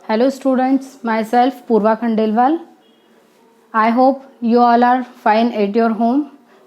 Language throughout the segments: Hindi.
Hello students, myself Purva Khandelwal. I hope you all are fine at your home.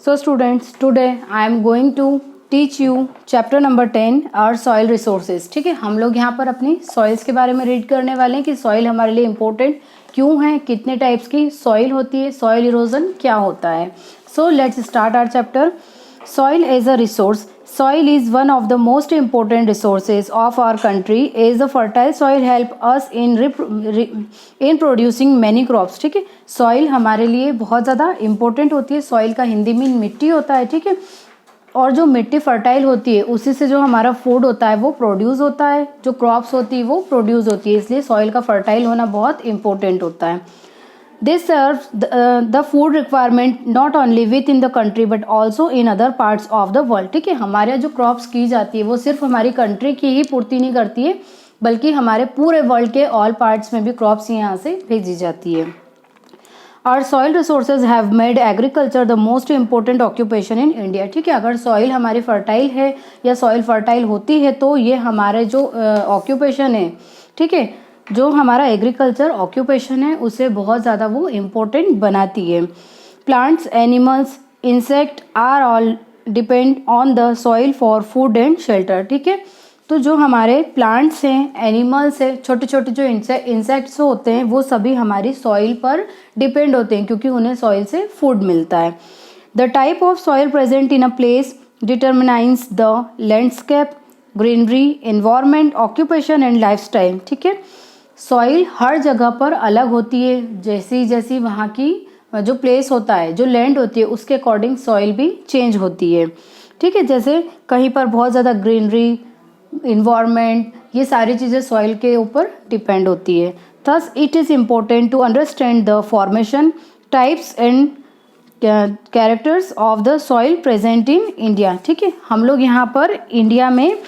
So students, today I am going to teach you chapter number 10 our soil resources. ठीक है, हम लोग यहाँ पर अपनी सॉइल्स के बारे में रीड करने वाले हैं कि सॉइल हमारे लिए इम्पोर्टेंट क्यों है, कितने टाइप्स की सॉइल होती है, सॉइल इरोजन क्या होता है. So let's start our chapter. Soil as a resource. Soil is one of the most important resources of our country as the fertile soil help us in producing many crops. ठीक है, सॉइल हमारे लिए बहुत ज़्यादा इम्पोर्टेंट होती है. सॉइल का हिंदी में मिट्टी होता है. ठीक है, और जो मिट्टी फर्टाइल होती है उसी से जो हमारा फूड होता है वो प्रोड्यूस होता है, जो क्रॉप्स होती है वो प्रोड्यूस होती है. इसलिए सॉइल का फर्टाइल होना बहुत इम्पोर्टेंट होता है. This serves the food requirement not only within the country but also in other parts of the world. ठीक है, हमारे यहाँ जो क्रॉप्स की जाती है वो सिर्फ हमारी कंट्री की ही पूर्ति नहीं करती है बल्कि हमारे पूरे वर्ल्ड के ऑल पार्ट्स में भी क्रॉप्स यहाँ से भेजी जाती है. Our soil resources have made agriculture the most important occupation in India. ठीक है, अगर सॉइल हमारी फर्टाइल है या सॉइल फर्टाइल होती है तो ये हमारे जो ऑक्यूपेशन है, ठीक है, जो हमारा एग्रीकल्चर ऑक्यूपेशन है उसे बहुत ज़्यादा वो इम्पोर्टेंट बनाती है. Plants, animals, insect are all depend on the soil for food and shelter. ठीक है, तो जो हमारे प्लांट्स हैं, एनिमल्स हैं, छोटे छोटे जो इंसेक्ट्स होते हैं वो सभी हमारी सॉइल पर डिपेंड होते हैं क्योंकि उन्हें सॉइल से फूड मिलता है. The type of soil present in a place determines the landscape, greenery, environment, occupation and lifestyle. ठीक है, सॉइल हर जगह पर अलग होती है. जैसी जैसी वहाँ की जो प्लेस होता है, जो लैंड होती है उसके अकॉर्डिंग सॉइल भी चेंज होती है. ठीक है, जैसे कहीं पर बहुत ज़्यादा ग्रीनरी, इन्वायरमेंट, ये सारी चीज़ें सॉइल के ऊपर डिपेंड होती है. Thus it is important to understand the formation, types and characters of the soil present in India. ठीक है, हम लोग यहाँ पर इंडिया में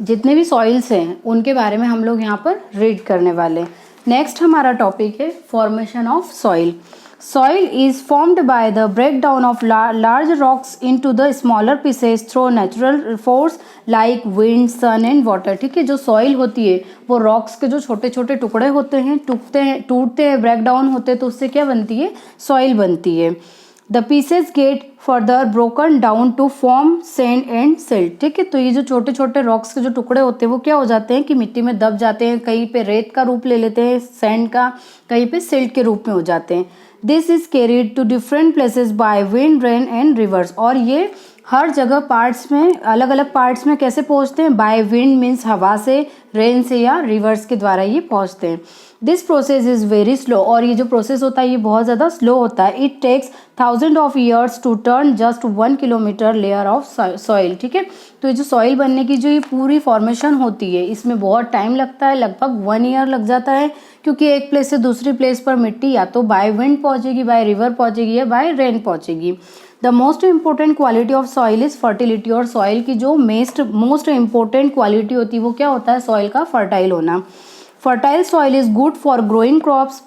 जितने भी सॉइल्स हैं उनके बारे में हम लोग यहाँ पर रीड करने वाले. नेक्स्ट हमारा टॉपिक है formation of soil. Soil is formed by the break down of large rocks into the smaller pieces through natural force like wind, sun and water. ठीक है, जो सॉइल होती है वो रॉक्स के जो छोटे छोटे टुकड़े होते हैं, टूटते हैं, ब्रेक डाउन होते हैं तो उससे क्या बनती है, सॉइल बनती है. The pieces get further broken down to form sand and silt. ठीक है, तो ये जो छोटे छोटे रॉक्स के जो टुकड़े होते हैं वो क्या हो जाते हैं कि मिट्टी में दब जाते हैं, कहीं पे रेत का रूप ले लेते हैं, सैंड का, कहीं पे सिल्ट के रूप में हो जाते हैं. This is carried to different places by wind, rain and rivers. और ये हर जगह पार्ट्स में, अलग अलग पार्ट्स में कैसे पहुंचते हैं, बाय विंड मीन्स हवा से, रेन से या रिवर्स के द्वारा ये पहुंचते हैं. This process is very slow. और ये जो प्रोसेस होता है ये बहुत ज़्यादा स्लो होता है. It takes thousand of years to turn just 1 kilometre layer of soil. ठीक है, तो ये जो सॉइल बनने की जो ये पूरी फॉर्मेशन होती है इसमें बहुत टाइम लगता है, लगभग 1 ईयर लग जाता है क्योंकि एक प्लेस से दूसरी प्लेस पर मिट्टी या तो बाय विंड पहुँचेगी, बाय रिवर पहुँचेगी या बाय रेन पहुँचेगी. The most important quality of soil is fertility. और सॉइल की जो मोस्ट इम्पोर्टेंट क्वालिटी होती है वो क्या होता है, सॉइल का फर्टाइल होना. Fertile soil is good for growing crops.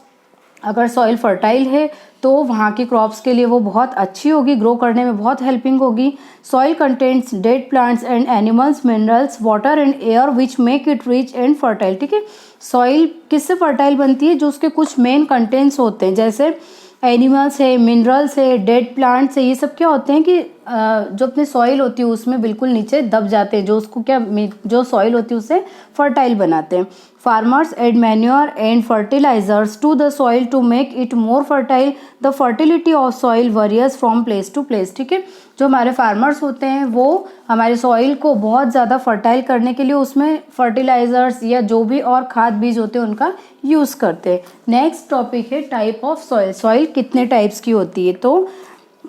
अगर सॉइल फर्टाइल है तो वहाँ की क्रॉप्स के लिए वो बहुत अच्छी होगी, ग्रो करने में बहुत हेल्पिंग होगी. Soil contents dead plants and animals, minerals, water and air which make it rich and fertile. ठीक है, सॉइल किससे फर्टाइल बनती है, जो उसके कुछ मेन कंटेंट्स होते हैं जैसे एनिमल्स है, मिनरल्स है, डेड प्लांट्स है, ये सब क्या होते हैं कि जो अपनी सॉइल होती है उसमें बिल्कुल नीचे दब जाते हैं, जो उसको क्या, जो सॉइल होती है उसे फर्टाइल बनाते हैं. Farmers add manure and fertilisers to the soil to make it more fertile. The fertility of soil varies from place to place. ठीक है, जो हमारे फार्मर्स होते हैं वो हमारे सॉइल को बहुत ज़्यादा फर्टाइल करने के लिए उसमें फर्टिलाइजर्स या जो भी और खाद बीज होते हैं उनका यूज़ करते हैं. नेक्स्ट टॉपिक है टाइप ऑफ सॉइल. सॉइल कितने टाइप्स की होती है, तो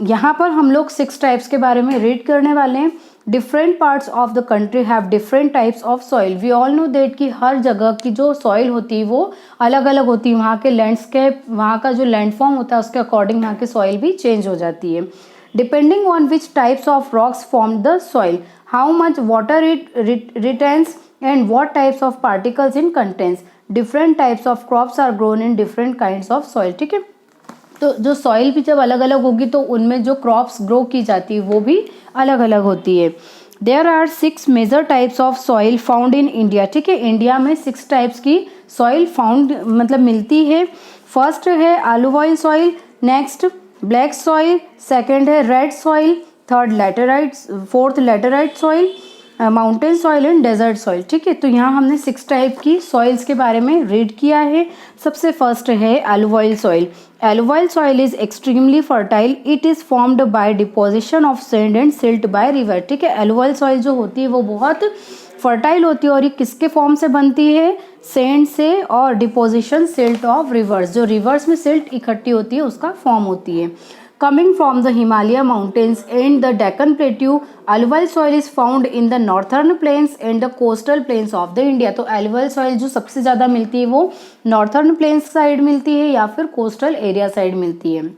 यहाँ पर हम लोग 6 टाइप्स के बारे में रीड करने वाले हैं. Different parts of the country have different types of soil. We all know that कि हर जगह की जो सॉइल होती है वो अलग अलग होती है. वहाँ के लैंडस्केप, वहाँ का जो लैंडफॉर्म होता है उसके अकॉर्डिंग वहाँ की सॉइल भी चेंज हो जाती है. Depending on which types of rocks form the soil, how much water it retains and what types of particles in contents, different types of crops are grown in different kinds of soil. ठीक है, तो जो सॉइल भी जब अलग अलग होगी तो उनमें जो क्रॉप्स ग्रो की जाती है वो भी अलग अलग होती है. There are 6 major types of soil found in India. ठीक है, इंडिया में 6 टाइप्स की सॉइल फाउंड मतलब मिलती है। फर्स्ट है alluvial soil, next black soil, second है red soil, third laterite, fourth laterite soil, mountain soil and desert soil. ठीक है, तो यहाँ हमने 6 टाइप की सॉइल्स के बारे में रीड किया है। सबसे फर्स्ट है alluvial soil. Alluvial soil is extremely fertile, it is formed by deposition of sand and silt by river. ठीक है, एलुवाइल सॉइल जो होती है वो बहुत फर्टाइल होती है और ये किसके फॉर्म से बनती है? सैंड से और डिपोजिशन सिल्ट ऑफ रिवर्स, जो रिवर्स में सिल्ट इकट्ठी होती है उसका फॉर्म होती है। Coming from the Himalaya mountains and the Deccan Plateau, alluvial soil is found in the northern plains and the coastal plains of the India। तो alluvial soil जो सबसे ज़्यादा मिलती है वो नॉर्थर्न प्लेन्स साइड मिलती है या फिर कोस्टल एरिया साइड मिलती है।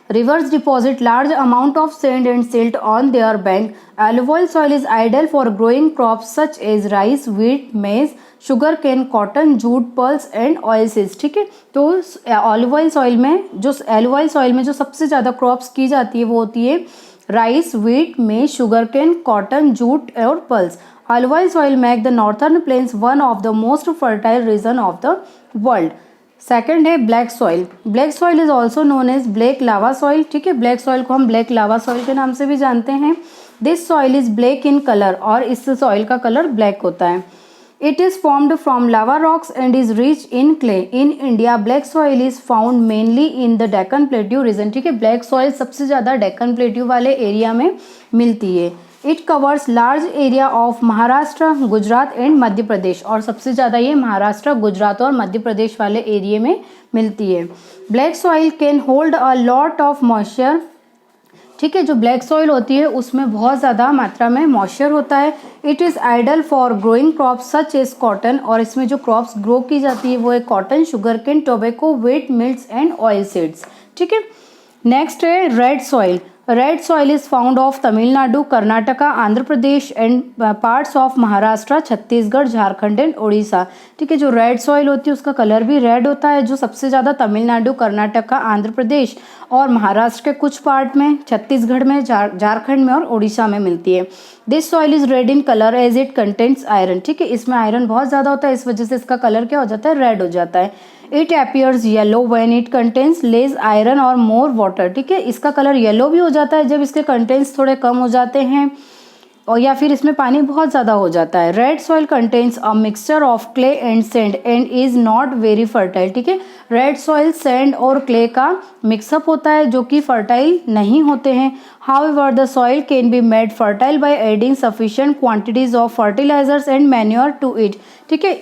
Rivers deposit large amount of sand and silt on their bank. Alluvial soil is ideal for growing crops such as rice, wheat, maize, sugar cane, cotton, jute, pulse and oilseeds। ठीक है, तो alluvial soil में जो सबसे ज़्यादा क्रॉप्स की जाती है वो होती है राइस, व्हीट, मेज, शुगर केन, कॉटन, जूट और pulse. Alluvial soil make the northern plains one of the most fertile region of the world। Second है black soil. Black soil is also known as black lava soil. ठीक है, ब्लैक सॉइल को हम ब्लैक लावा सॉइल के नाम से भी जानते हैं। This soil is black in colour और इस सॉइल का कलर ब्लैक होता है। It is formed from lava rocks and is rich in clay. In India black soil is found mainly in the Deccan plateau region. ठीक है, ब्लैक सॉइल सबसे ज़्यादा डेक्कन प्लेट्यू वाले एरिया में मिलती है। It covers large area of Maharashtra, Gujarat and Madhya Pradesh और सबसे ज़्यादा ये महाराष्ट्र, गुजरात और मध्य प्रदेश वाले एरिया में मिलती है। Black soil can hold a lot of moisture. ठीक है, जो ब्लैक सॉइल होती है उसमें बहुत ज़्यादा मात्रा में मॉइस्चर होता है। It is ideal for growing crops such as cotton और इसमें जो क्रॉप्स ग्रो की जाती है वो है cotton, sugarcane, tobacco, wheat, millets and oil seeds. ठीक है, नेक्स्ट है red soil. Red soil is found of Tamil Nadu, Karnataka, Andhra Pradesh and parts of Maharashtra, Chhattisgarh, Jharkhand and Orissa. ठीक है, जो रेड सॉइल होती है उसका कलर भी रेड होता है, जो सबसे ज़्यादा तमिलनाडु, कर्नाटका, आंध्र प्रदेश और महाराष्ट्र के कुछ पार्ट में, छत्तीसगढ़ में, झारखंड में और उड़ीसा में मिलती है। This soil is red in colour as it contents iron. ठीक है, इसमें आयरन बहुत ज़्यादा होता है, इस वजह से इसका कलर क्या हो जाता है? रेड हो जाता है। It appears yellow when it contains less iron और मोर वाटर। ठीक है, इसका कलर येलो भी हो जाता है जब इसके कंटेंट्स थोड़े कम हो जाते हैं और या फिर इसमें पानी बहुत ज़्यादा हो जाता है। Red soil contains a mixture of clay and sand and is not very fertile. ठीक है, रेड सॉइल सैंड और क्ले का मिक्सअप होता है जो कि फर्टाइल नहीं होते हैं। However the soil can be made fertile by adding sufficient quantities of fertilisers and manure to it. ठीक है,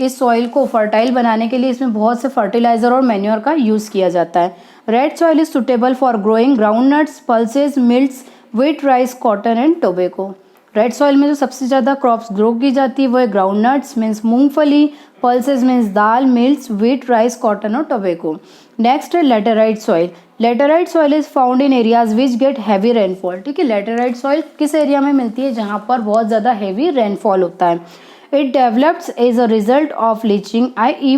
इस सॉइल को फर्टाइल बनाने के लिए इसमें बहुत से फर्टिलाइजर और मैन्योर का यूज़ किया जाता है। Red soil is suitable for growing groundnuts, pulses, millets, wheat, rice, cotton and tobacco. Red soil में जो सबसे ज़्यादा क्रॉप्स ग्रो की जाती है वो है ग्राउंड नट्स मीन्स मूंगफली, पल्सेज मीन्स दाल, मिल्ट्स, व्हीट, राइस, कॉटन और टोबैको। नेक्स्ट है laterite soil. Laterite soil is found in areas which get heavy rainfall. ठीक है, लेटेराइट सॉइल किस एरिया में मिलती है? जहाँ पर बहुत ज़्यादा हैवी रेनफॉल होता है। It develops as a result of leaching, i.e.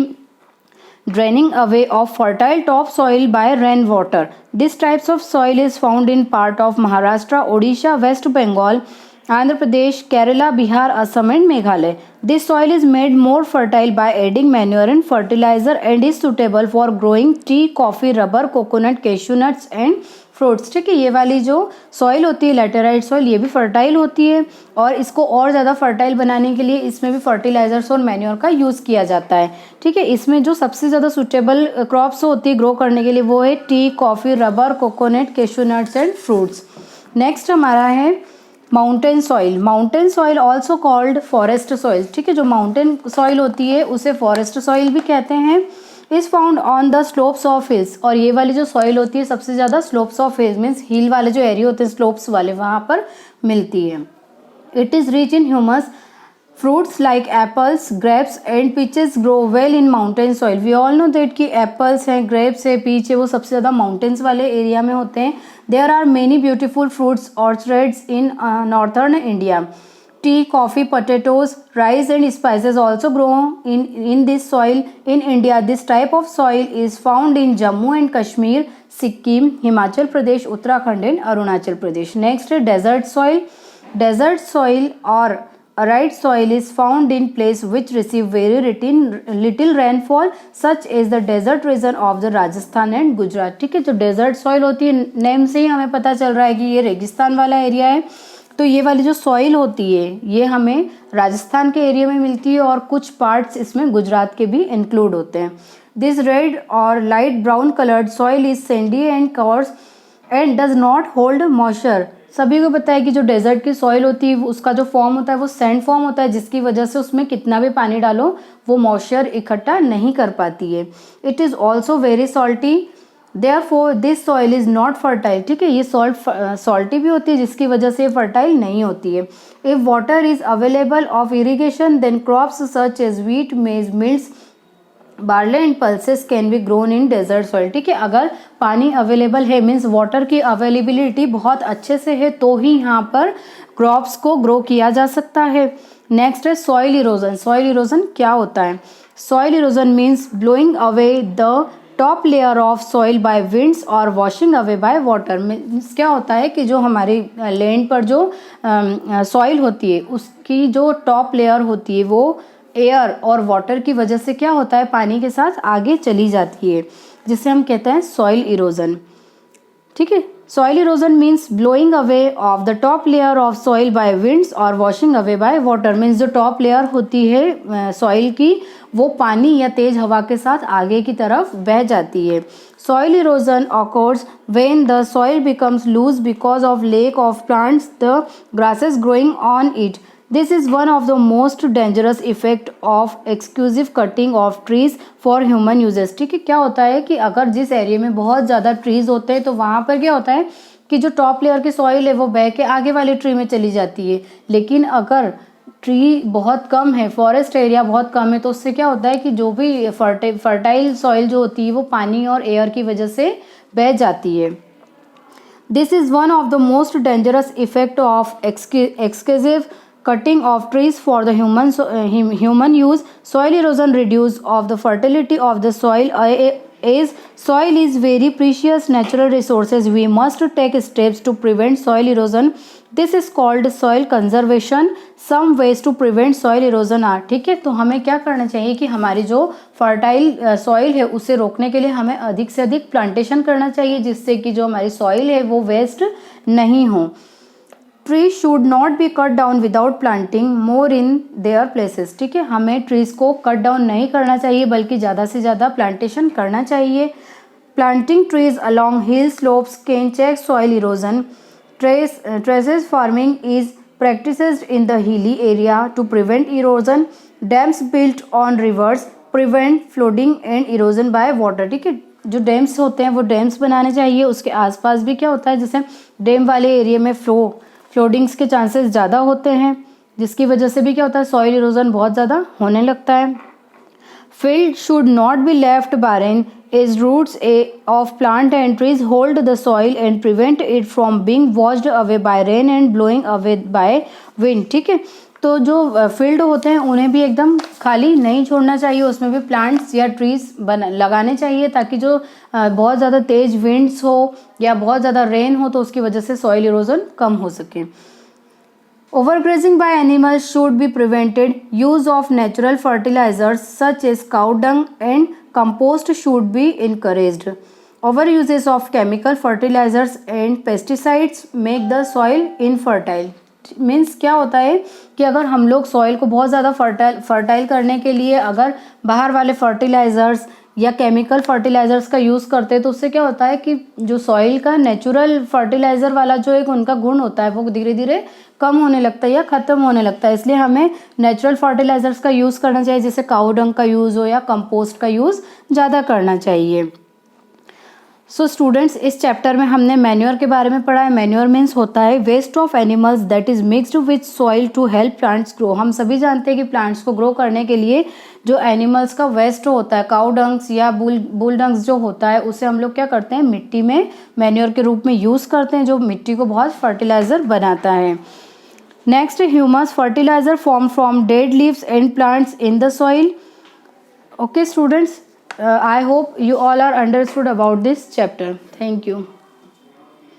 draining away of fertile topsoil by rainwater. This types of soil is found in part of Maharashtra, Odisha, West Bengal, Andhra Pradesh, Kerala, Bihar, Assam and Meghalaya. This soil is made more fertile by adding manure and fertilizer and is suitable for growing tea, coffee, rubber, coconut, cashew nuts and fruits. ठीक है, ये वाली जो सॉइल होती है लेटेराइट सॉइल ये भी फर्टाइल होती है और इसको और ज़्यादा फर्टाइल बनाने के लिए इसमें भी फर्टिलाइजर्स और मैन्योर का यूज़ किया जाता है। ठीक है, इसमें जो सबसे ज़्यादा सूटेबल क्रॉप्स होती है ग्रो करने के लिए वो है T, coffee, rubber, coconut, cashew nuts and fruits. Next हमारा है mountain soil. Mountain soil also called forest soil. ठीक है, जो माउंटेन सॉइल होती है उसे फॉरेस्ट सॉइल भी कहते हैं। Is found on the slopes of hills और ये वाली जो सॉइल होती है सबसे ज़्यादा स्लोप्स ऑफ हिल्स मीन्स हिल वाले जो एरिया होते हैं स्लोप्स वाले वहाँ पर मिलती है। It is rich in humus. Fruits like apples, grapes and peaches grow well in mountain soil. We all know that कि एप्पल्स हैं, ग्रेप्स है, पीच है, वो सबसे ज़्यादा माउंटेन्स वाले एरिया में होते हैं। There are many beautiful fruits orchards in northern India. Tea, coffee, potatoes, rice and spices also grow in this soil. In India, this type of soil is found in Jammu and Kashmir, Sikkim, Himachal Pradesh, Uttarakhand and Arunachal Pradesh. Next, desert soil. Desert soil or arid soil is found in place which receive very little rainfall such as the desert region of the Rajasthan and Gujarat. ठीक है, जो डेजर्ट सॉइल होती है, नेम से ही हमें पता चल रहा है कि ये रेगिस्तान वाला एरिया है। तो ये वाली जो सॉइल होती है ये हमें राजस्थान के एरिया में मिलती है और कुछ पार्ट्स इसमें गुजरात के भी इंक्लूड होते हैं। दिस रेड और light brown coloured soil is Sandy and covers and does not hold moisture. सभी को पता है कि जो डेजर्ट की सॉइल होती है उसका जो फॉर्म होता है वो सैंड फॉर्म होता है, जिसकी वजह से उसमें कितना भी पानी डालो वो मॉइस्चर इकट्ठा नहीं कर पाती है। It is also very salty, therefore this soil is not fertile. ठीक है, ये सॉल्टी भी होती है जिसकी वजह से फर्टाइल नहीं होती है। If water is available of irrigation then crops such as wheat, maize, millets, barley and pulses can be grown in desert soil. ठीक है, अगर पानी अवेलेबल है मीन्स वाटर की अवेलेबिलिटी बहुत अच्छे से है तो ही यहाँ पर क्रॉप्स को ग्रो किया जा सकता है। नेक्स्ट है सॉइल इरोजन। सॉइल इरोजन क्या होता है? Soil erosion means blowing away the top layer of soil by winds और washing away by water. Means क्या होता है कि जो हमारी लैंड पर जो सॉइल होती है उसकी जो टॉप लेयर होती है वो एयर और वाटर की वजह से क्या होता है, पानी के साथ आगे चली जाती है, जिसे हम कहते हैं सॉइल इरोजन। ठीक है, soil erosion means blowing away of the top layer of soil by winds और washing away by water. Means जो टॉप लेयर होती है सॉइल की वो पानी या तेज हवा के साथ आगे की तरफ बह जाती है। Soil erosion occurs when the soil becomes loose because of lack of plants, the grasses growing on it. This is one of the most dangerous effect of excessive cutting of trees for human uses। ठीक है, क्या होता है कि अगर जिस एरिया में बहुत ज़्यादा ट्रीज होते हैं तो वहाँ पर क्या होता है कि जो टॉप लेयर की सॉइल है वो बह के आगे वाले ट्री में चली जाती है। लेकिन अगर ट्री बहुत कम है, फॉरेस्ट एरिया बहुत कम है, तो उससे क्या होता है कि जो भी फर्टाइल सॉइल जो होती है वो पानी और एयर की वजह से बह जाती है। This is one of the most dangerous effect of excessive cutting of trees for the human use. Soil erosion reduce of the fertility of the soil as soil is very precious natural resources. We must take steps to prevent soil erosion. This is called soil conservation. Some ways to prevent soil erosion are। ठीक है, तो हमें क्या करना चाहिए कि हमारी जो फर्टाइल सॉइल है उसे रोकने के लिए हमें अधिक से अधिक प्लांटेशन करना चाहिए, जिससे कि जो हमारी सॉइल है वो वेस्ट नहीं हो। Tree should not B cut down without planting more in their places. ठीक है, हमें ट्रीज को कट डाउन नहीं करना चाहिए बल्कि ज़्यादा से ज़्यादा प्लांटेशन करना चाहिए। Planting trees along hill slopes can check soil erosion. Terraces farming is practiced in the hilly area to prevent erosion. Dams built on rivers prevent flooding and erosion by water। ठीक है, जो डैम्स होते हैं वो डैम्स बनाने चाहिए। उसके आसपास भी क्या होता है, जैसे डैम वाले एरिया में फ्लोडिंग्स के चांसेस ज़्यादा होते हैं, जिसकी वजह से भी क्या होता है सॉइल इरोजन बहुत ज़्यादा होने लगता है। Field should not be left barren as roots of plant and trees hold the soil and prevent it from being washed away by rain and blowing away by wind. ठीक है, तो जो फील्ड होते हैं उन्हें भी एकदम खाली नहीं छोड़ना चाहिए, उसमें भी प्लांट्स या ट्रीज लगाने चाहिए ताकि जो बहुत ज़्यादा तेज विंड्स हो या बहुत ज़्यादा रेन हो तो उसकी वजह से सॉइल इरोजन कम हो सके। Overgrazing by animals should be prevented. Use of natural fertilisers such as cow dung and compost should be encouraged. Over uses of chemical fertilisers and pesticides make the soil infertile. Means क्या होता है कि अगर हम लोग सॉइल को बहुत ज़्यादा फर्टाइल करने के लिए अगर बाहर वाले फर्टिलाइजर्स या केमिकल फर्टिलाइजर्स का यूज़ करते हैं तो उससे क्या होता है कि जो सॉइल का नेचुरल फर्टिलाइजर वाला जो एक उनका गुण होता है वो धीरे धीरे कम होने लगता है या ख़त्म होने लगता है। इसलिए हमें नेचुरल फर्टिलाइजर्स का यूज़ करना चाहिए, जैसे काऊ डंग का यूज़ हो या कंपोस्ट का यूज़ ज़्यादा करना चाहिए। सो स्टूडेंट्स, इस चैप्टर में हमने मैन्योर के बारे में पढ़ा है। मैन्योर मीन्स होता है waste of animals that is mixed with soil to help plants grow. हम सभी जानते हैं कि प्लांट्स को ग्रो करने के लिए जो एनिमल्स का वेस्ट होता है, काऊ डंग्स या बुल डंग्स जो होता है, उसे हम लोग क्या करते हैं मिट्टी में मैन्योर के रूप में यूज़ करते हैं, जो मिट्टी को बहुत फर्टिलाइजर बनाता है। Next, humus fertiliser form from dead leaves and plants in the soil. Okay students, I hope you all are understood about this chapter. Thank you.